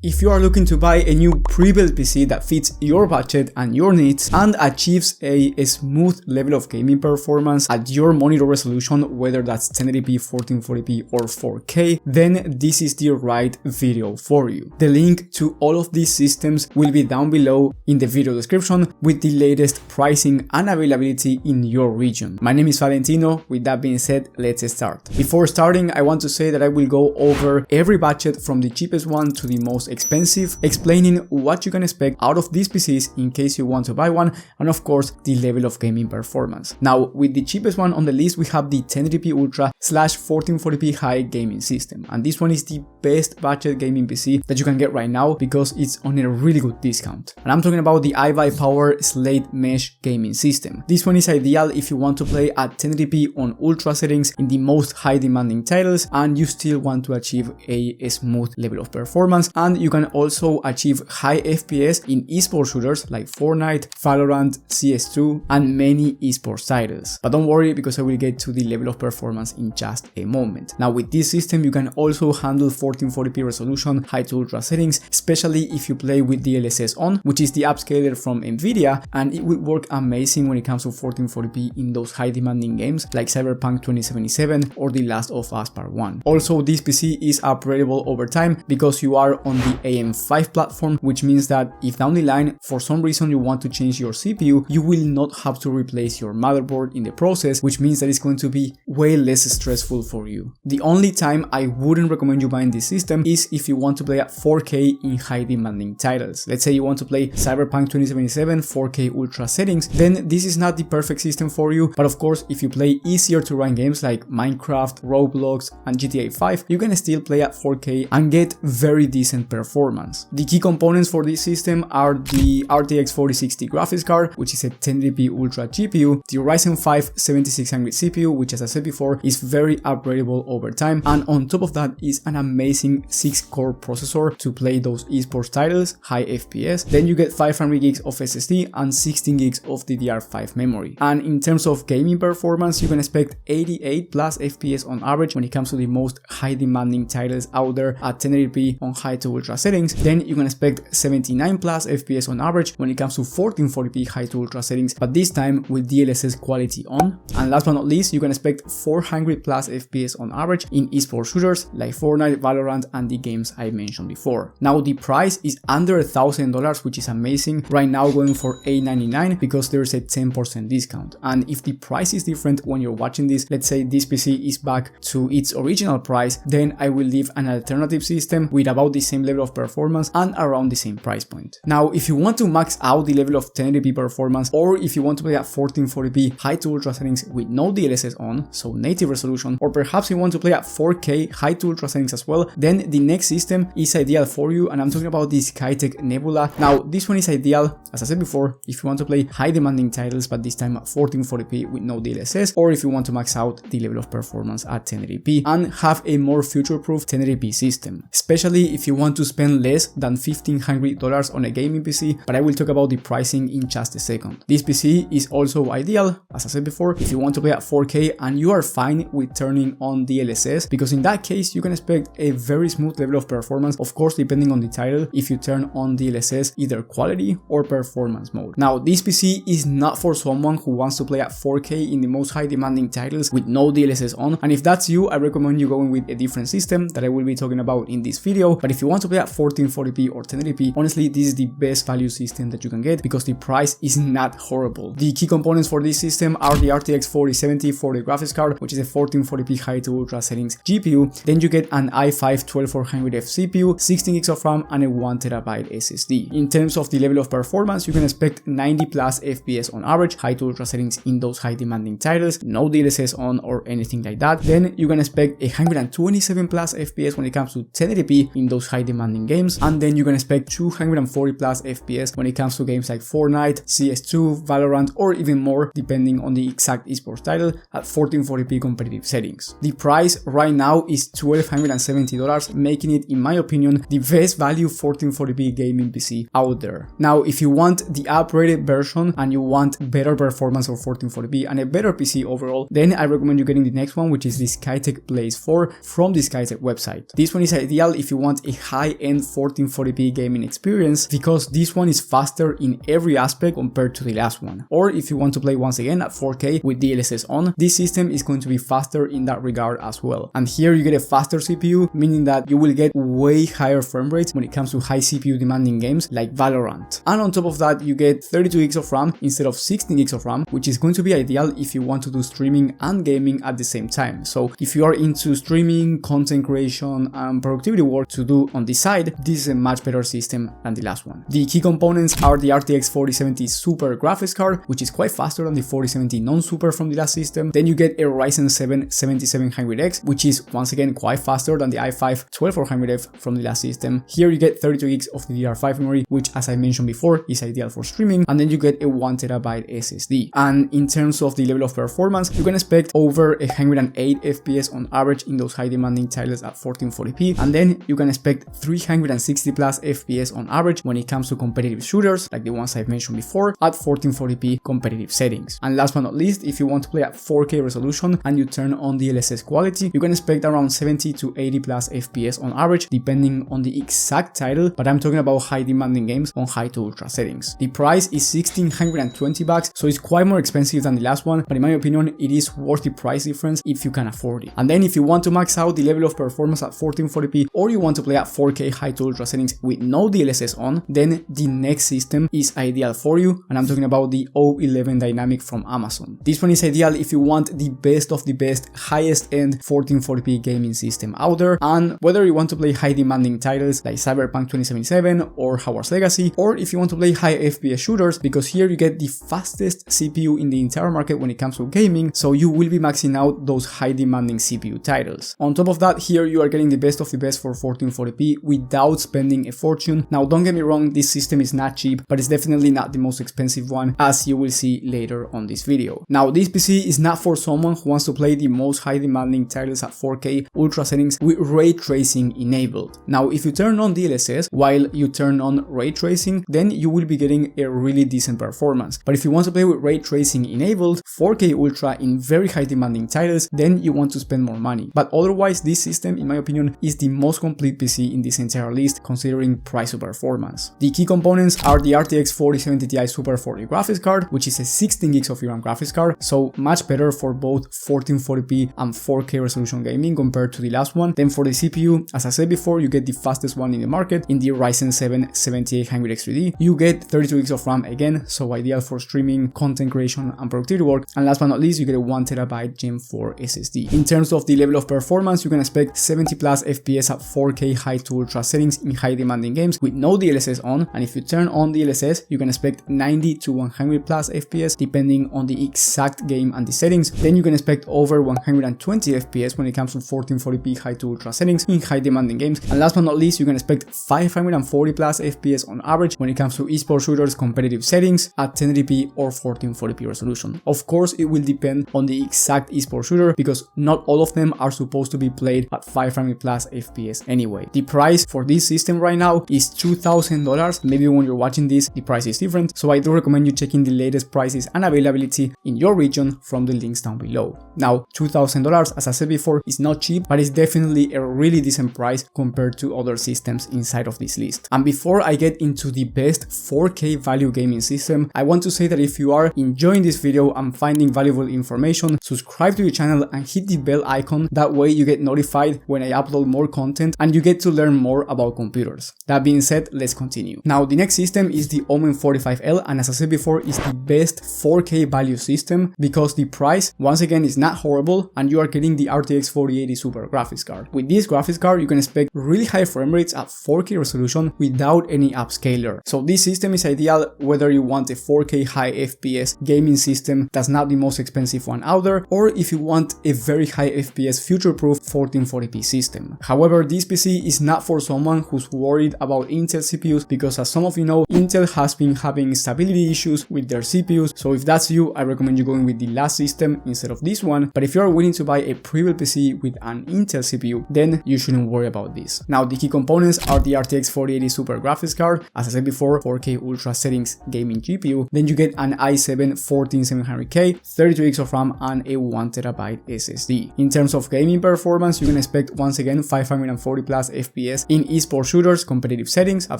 If you are looking to buy a new pre-built PC that fits your budget and your needs and achieves a smooth level of gaming performance at your monitor resolution, whether that's 1080p, 1440p or 4K, then this is the right video for you. The link to all of these systems will be down below in the video description with the latest pricing and availability in your region. My name is Valentino. With that being said, let's start. Before starting, I want to say that I will go over every budget from the cheapest one to the most expensive, explaining what you can expect out of these PCs in case you want to buy one, and of course the level of gaming performance. Now, with the cheapest one on the list, we have the 1080p Ultra / 1440p high gaming system, and this one is the best budget gaming PC that you can get right now because it's on a really good discount. And I'm talking about the iVibe Power Slate Mesh gaming system. This one is ideal if you want to play at 1080p on ultra settings in the most high demanding titles and you still want to achieve a smooth level of performance, and you can also achieve high FPS in esports shooters like Fortnite, Valorant, CS2 and many esports titles. But don't worry, because I will get to the level of performance in just a moment. Now, with this system you can also handle 1440p resolution high to ultra settings, especially if you play with DLSS on, which is the upscaler from Nvidia, and it will work amazing when it comes to 1440p in those high demanding games like Cyberpunk 2077 or The Last of Us Part 1. Also, this PC is upgradable over time because you are on the AM5 platform, which means that if down the line for some reason you want to change your CPU, you will not have to replace your motherboard in the process, which means that it's going to be way less stressful for you. The only time I wouldn't recommend you buying this system is if you want to play at 4K in high demanding titles. Let's say you want to play Cyberpunk 2077 4K ultra settings, then this is not the perfect system for you. But of course, if you play easier to run games like Minecraft, Roblox and GTA 5, you can still play at 4K and get very decent performance. The key components for this system are the RTX 4060 graphics card, which is a 1080p Ultra GPU, the Ryzen 5 7600 CPU, which as I said before is very upgradable over time, and on top of that is an amazing 6-core processor to play those esports titles, high FPS. Then you get 500 gigs of SSD and 16 gigs of DDR5 memory. And in terms of gaming performance, you can expect 88 plus FPS on average when it comes to the most high demanding titles out there at 1080p on high to ultra settings. Then you can expect 79 plus FPS on average when it comes to 1440p high to ultra settings, but this time with DLSS quality on. And last but not least, you can expect 400 plus FPS on average in esports shooters like Fortnite, Valorant and the games I mentioned before. Now, the price is under $1,000, which is amazing. Right now going for $899 because there's a 10% discount. And if the price is different when you're watching this, let's say this PC is back to its original price, then I will leave an alternative system with about the same level of performance and around the same price point. Now, if you want to max out the level of 1080p performance, or if you want to play at 1440p high to ultra settings with no DLSS on, so native resolution, or perhaps you want to play at 4K high to ultra settings as well, then the next system is ideal for you, and I'm talking about the Skytech Nebula. Now, this one is ideal, as I said before, if you want to play high demanding titles but this time at 1440p with no DLSS, or if you want to max out the level of performance at 1080p and have a more future-proof 1080p system, especially if you want to spend less than $1,500 on a gaming PC, but I will talk about the pricing in just a second. This PC is also ideal, as I said before, if you want to play at 4K and you are fine with turning on DLSS, because in that case you can expect a very smooth level of performance, of course depending on the title, if you turn on DLSS either quality or performance mode. Now, this PC is not for someone who wants to play at 4K in the most high demanding titles with no DLSS on, and if that's you, I recommend you going with a different system that I will be talking about in this video. But if you want to play at 1440p or 1080p, honestly this is the best value system that you can get because the price is not horrible. The key components for this system are the RTX 4070 for the graphics card, which is a 1440p high to ultra settings GPU. Then you get an i5 12400F CPU, 16 gigs of RAM and a 1TB SSD. In terms of the level of performance, you can expect 90 plus FPS on average, high to ultra settings in those high demanding titles, no DLSS on or anything like that. Then you can expect 127 plus FPS when it comes to 1080p in those high demanding games, and then you can expect 240 plus FPS when it comes to games like Fortnite, CS2, Valorant or even more depending on the exact esports title at 1440p competitive settings. The price right now is $1,270, making it, in my opinion, the best value 1440p gaming PC out there. Now, if you want the upgraded version and you want better performance of 1440p and a better PC overall, then I recommend you getting the next one, which is the Skytech Blaze 4 from the Skytech website. This one is ideal if you want a high high-end 1440p gaming experience because this one is faster in every aspect compared to the last one. Or if you want to play once again at 4K with DLSS on, this system is going to be faster in that regard as well. And here you get a faster CPU, meaning that you will get way higher frame rates when it comes to high CPU demanding games like Valorant. And on top of that, you get 32 gigs of RAM instead of 16 gigs of RAM, which is going to be ideal if you want to do streaming and gaming at the same time. So if you are into streaming, content creation, and productivity work to do on the side, this is a much better system than the last one. The key components are the RTX 4070 Super graphics card, which is quite faster than the 4070 non-super from the last system. Then you get a Ryzen 7 7700X, which is once again quite faster than the i5 12400F from the last system. Here you get 32 gigs of DDR5 memory, which as I mentioned before is ideal for streaming, and then you get a 1TB SSD. And in terms of the level of performance, you can expect over 108 FPS on average in those high demanding titles at 1440p, and then you can expect 360 plus FPS on average when it comes to competitive shooters like the ones I've mentioned before at 1440p competitive settings. And last but not least, if you want to play at 4K resolution and you turn on the DLSS quality, you can expect around 70 to 80 plus FPS on average depending on the exact title, but I'm talking about high demanding games on high to ultra settings. The price is $1,620, so it's quite more expensive than the last one, but in my opinion it is worth the price difference if you can afford it. And then if you want to max out the level of performance at 1440p or you want to play at 4K high to ultra settings with no DLSS on, then the next system is ideal for you, and I'm talking about the O11 Dynamic from Amazon. This one is ideal if you want the best of the best highest end 1440p gaming system out there, and whether you want to play high demanding titles like Cyberpunk 2077 or Hogwarts Legacy, or if you want to play high FPS shooters, because here you get the fastest CPU in the entire market when it comes to gaming, so you will be maxing out those high demanding CPU titles. On top of that, here you are getting the best of the best for 1440p without spending a fortune. Now don't get me wrong, this system is not cheap, but it's definitely not the most expensive one, as you will see later on this video. Now this PC is not for someone who wants to play the most high demanding titles at 4K ultra settings with ray tracing enabled. Now if you turn on DLSS while you turn on ray tracing, then you will be getting a really decent performance. But if you want to play with ray tracing enabled 4K ultra in very high demanding titles, then you want to spend more money. But otherwise, this system in my opinion is the most complete PC in this entire list considering price to performance. The key components are the RTX 4070 Ti Super 40 graphics card, which is a 16 gigs of VRAM graphics card, so much better for both 1440p and 4K resolution gaming compared to the last one. Then for the CPU, as I said before, you get the fastest one in the market in the Ryzen 7 7800X3D. You get 32 gigs of RAM again, so ideal for streaming, content creation, and productivity work. And last but not least, you get a 1TB Gen 4 SSD. In terms of the level of performance, you can expect 70 plus FPS at 4K high to ultra settings in high demanding games with no DLSS on, and if you turn on DLSS, you can expect 90 to 100 plus FPS depending on the exact game and the settings. Then you can expect over 120 FPS when it comes to 1440p high to ultra settings in high demanding games. And last but not least, you can expect 540 plus FPS on average when it comes to esports shooters competitive settings at 1080p or 1440p resolution. Of course, it will depend on the exact esports shooter because not all of them are supposed to be played at 500 plus FPS anyway. The price for this system right now is $2,000. Maybe when you're watching this, the price is different, so I do recommend you checking the latest prices and availability in your region from the links down below. Now, $2,000, as I said before, is not cheap, but it's definitely a really decent price compared to other systems inside of this list. And before I get into the best 4K value gaming system, I want to say that if you are enjoying this video and finding valuable information, subscribe to the channel and hit the bell icon. That way you get notified when I upload more content and you get to learn more about computers. That being said, let's continue. Now, the next system is the Omen 45L, and as I said before, is the best 4K value system because the price, once again, is not horrible and you are getting the RTX 4080 Super graphics card. With this graphics card, you can expect really high frame rates at 4K resolution without any upscaler. So this system is ideal whether you want a 4K high FPS gaming system that's not the most expensive one out there, or if you want a very high FPS future-proof 1440p system. However, this PC is not for someone who's worried about Intel CPUs because, as some of you know, Intel has been having stability issues with their CPUs, so if that's you, I recommend you going with the last system instead of this one. But if you are willing to buy a Prebuilt PC with an Intel CPU, then you shouldn't worry about this. Now, the key components are the RTX 4080 Super graphics card, as I said before, 4K ultra settings gaming GPU. Then you get an i7 14700K, 32 gigs of RAM, and a 1TB SSD. In terms of gaming performance, you can expect once again 540 plus FPS FPS in esports shooters, competitive settings at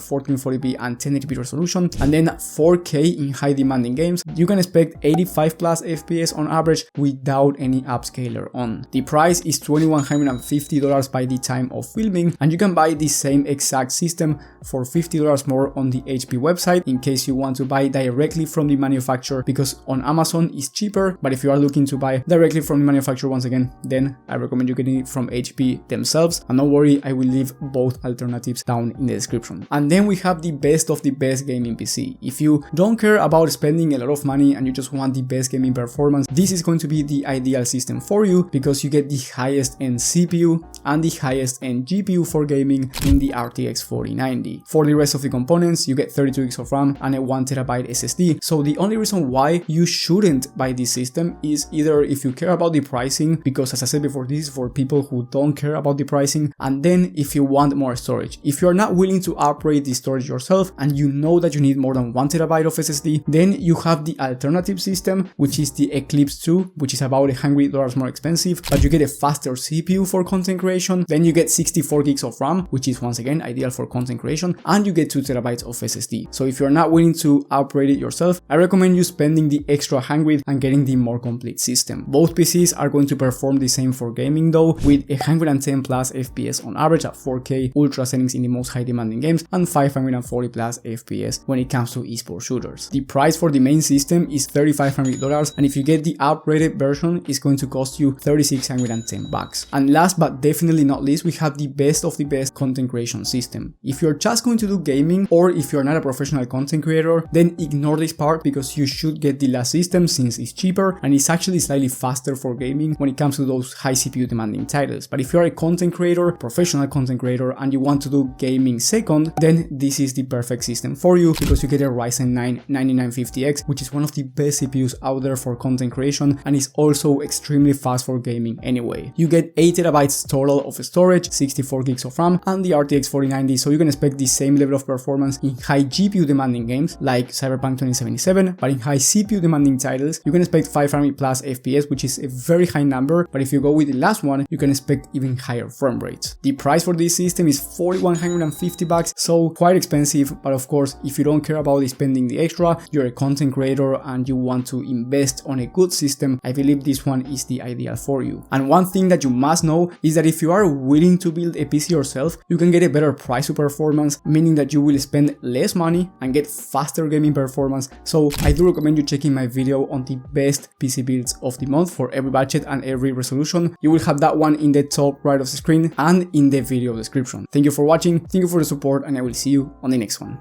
1440p and 1080p resolution, and then 4K in high demanding games, you can expect 85 plus FPS on average without any upscaler on. The price is $2,150 by the time of filming, and you can buy the same exact system for $50 more on the HP website in case you want to buy directly from the manufacturer, because on Amazon it's cheaper, but if you are looking to buy directly from the manufacturer once again, then I recommend you getting it from HP themselves, and don't worry, I will leave both alternatives down in the description. And then we have the best of the best gaming PC. If you don't care about spending a lot of money and you just want the best gaming performance, this is going to be the ideal system for you, because you get the highest end CPU and the highest end GPU for gaming in the RTX 4090. For the rest of the components, you get 32 gigs of RAM and a 1TB SSD. So the only reason why you shouldn't buy this system is either if you care about the pricing, because as I said before, this is for people who don't care about the pricing, and then if you want more storage. If you're not willing to upgrade the storage yourself and you know that you need more than 1TB of SSD, then you have the alternative system, which is the Eclipse 2, which is about $100 more expensive, but you get a faster CPU for content creation. Then you get 64 gigs of RAM, which is once again ideal for content creation, and you get 2TB of SSD. So if you're not willing to upgrade it yourself, I recommend you spending the extra $100 and getting the more complete system. Both PCs are going to perform the same for gaming though, with 110 plus FPS on average at 4K ultra settings in the most high demanding games, and 540 plus FPS when it comes to esports shooters. The price for the main system is $3,500, and if you get the upgraded version, it's going to cost you $3,610. And last but definitely not least, we have the best of the best content creation system. If you're just going to do gaming, or if you're not a professional content creator, then ignore this part, because you should get the last system since it's cheaper and it's actually slightly faster for gaming when it comes to those high CPU demanding titles. But if you're a content creator, professional content creator, and you want to do gaming second, then this is the perfect system for you, because you get a Ryzen 9 9950X, which is one of the best CPUs out there for content creation, and is also extremely fast for gaming anyway. You get 8TB total of storage, 64 gigs of RAM, and the RTX 4090, so you can expect the same level of performance in high GPU demanding games like Cyberpunk 2077, but in high CPU demanding titles, you can expect 500 plus FPS, which is a very high number, but if you go with the last one, you can expect even higher frame rates. The price for this system is $4,150, so quite expensive, but of course, if you don't care about spending the extra, you're a content creator and you want to invest on a good system, I believe this one is the ideal for you. And one thing that you must know is that if you are willing to build a PC yourself, you can get a better price to performance, meaning that you will spend less money and get faster gaming performance. So I do recommend you checking my video on the best PC builds of the month for every budget and every resolution. You will have that one in the top right of the screen and in the video description. Thank you for watching, thank you for the support, and I will see you on the next one.